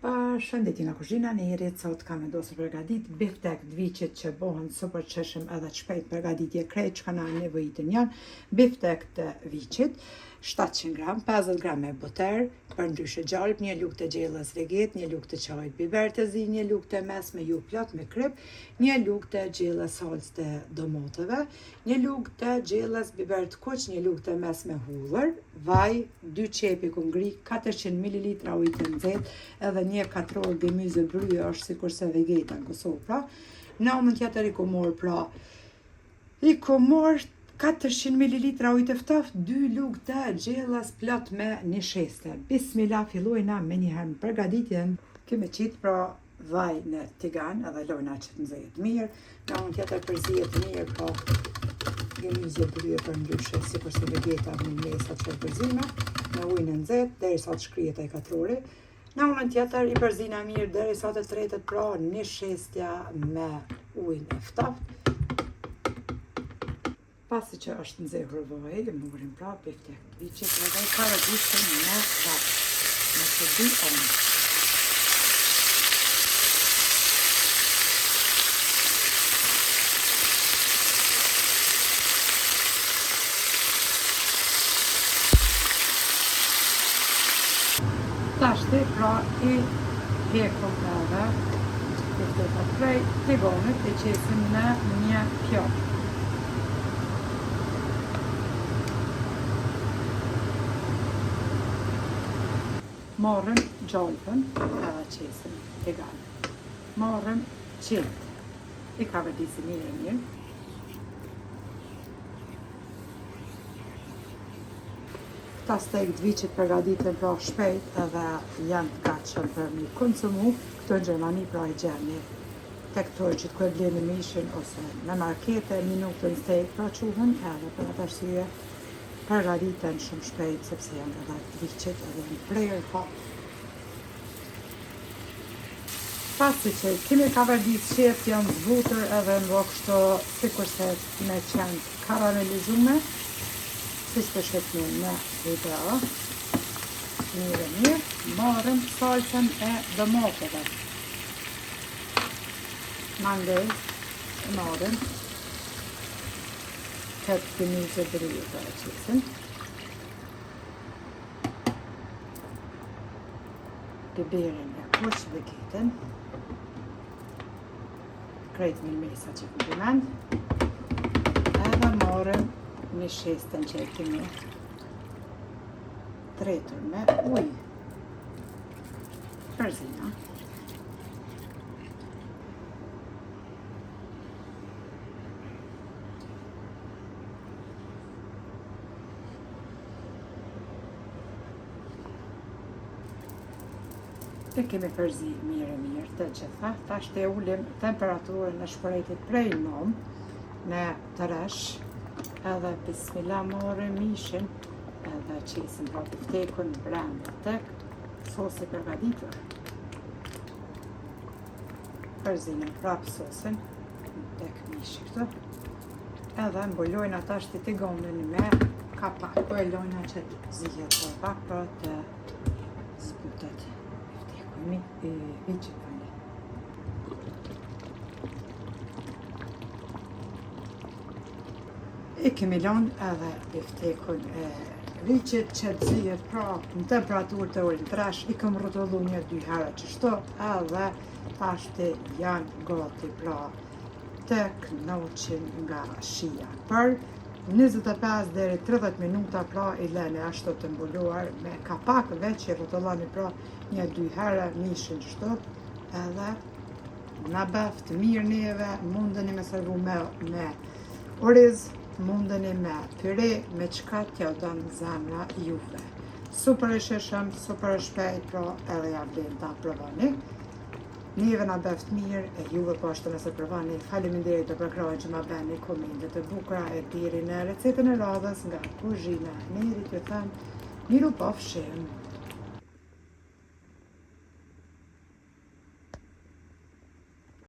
Shëndetje nga kuzhina, njerit sot kam vendosur përgatit biftek dviqit që bohen super qeshëm edhe të shpejt përgatitje krejt që kanë nevojitën janë. Biftek të viqit 700 gram, 50 gram me buter, për ndryshe gjalp, një lugë të gjellës veget, një lugë të qajt biber të zi, një lugë të mes me ju plot me kryp, një lugë të gjellës salc të domoteve, një lugë të gjellës biber të kuq, një lugë të mes me hullër, vaj, 2 qepi ku ngri, 400 ml ujë të nxehtë, edhe një katror gemyze bryje është sikurse vegeta në Kosovë pra. Në anën tjetër i ku mor 400 ml ujë të ftoftë, 2 lugë të gjellës plot me një sheste. Bismillah, fillojna me njëherë në përgatitjen. Kemi qitë pra vaj në tigan edhe lojna që të nxehet mirë. Në anën tjetër përzihet mirë pra gemyze bryje për ndryshe sikurse vegeta në mesa që përzime, me ujin e nxehtë derisa të shkrihet ai katrori. Në anën tjetër i përzina mirë derisa të tretet pra një shestja me ujin e ftoftë. Pasi që është nxehur vaji, morim pra biftek të viqit edhe karodisin me vaj, me të 2 onë. Tashti pra i hekum edhe biftekat prej tigonit i qesim në një pjot. Marrëm gjalpën edhe qesim tiganin. Marrëm qetë, i karodisin mirë. Këta stek të viqit përgatiten pra shpejt edhe janë të gatshëm për mi konsumu. Këto në Gjermani pra i gjeni tek torgjit ku e bleni mishin ose në markete, minutën stek pra quhen edhe për atë arsye përgatiten shumë shpejt sepse janë edhe të viqit edhe janë prerë hap. Pasi që kemi kavardis qetë janë zbutër edhe në kështu sikurse me qenë karamelizume, si shpeshet në video. Mirë, marrëm salcën e domoteve. Mandej, marrëm këtë gemyze bryje të qesin. Biberin e kuq vegetën. Krejt një mesa që komplement. Edhe marrëm një shesten që e kemi tretur me ujë. Përzina. E kemi përzi mirë të gjitha. Tash të ulim temperaturën e shpëretit prej 9 me të resh. Edhe bismillah marrëm mishin edhe qesim pra biftekun brenda tek sosi përgatitur. Përzinin prap sosin tek mishi këtu. Edhe mbulojna tash të tigonin me kapak. Po e lojna që të zihet kapak pra të zbutet biftekun i viqit. I kemi lënë edhe biftekun e viqit që të zihet pra në temperaturë të ulën trash, i kam rrotullu 1-2 herë qështu edhe tashti janë gati pra të knoqin nga shija. Për 25 deri 30 minuta pra i lëni ashtu të mbuluar me kapak veç i rrotulloni pra 1-2 herë mishin qështu edhe na beft mirë neve, mundeni me servu me oriz, mundeni me pyre, me qka t'ja donë zemra juve. Super e sheshëm, super e shpejt, pra edhe ja vlen ta provoni. Neve na beft mirë, e juve po ashtu nëse provoni. Faleminderit të përkrojnë që ma beni komendet e bukura e diri në recetën e radhës nga kuzhina. Njerit ju thënë, miru po fshem.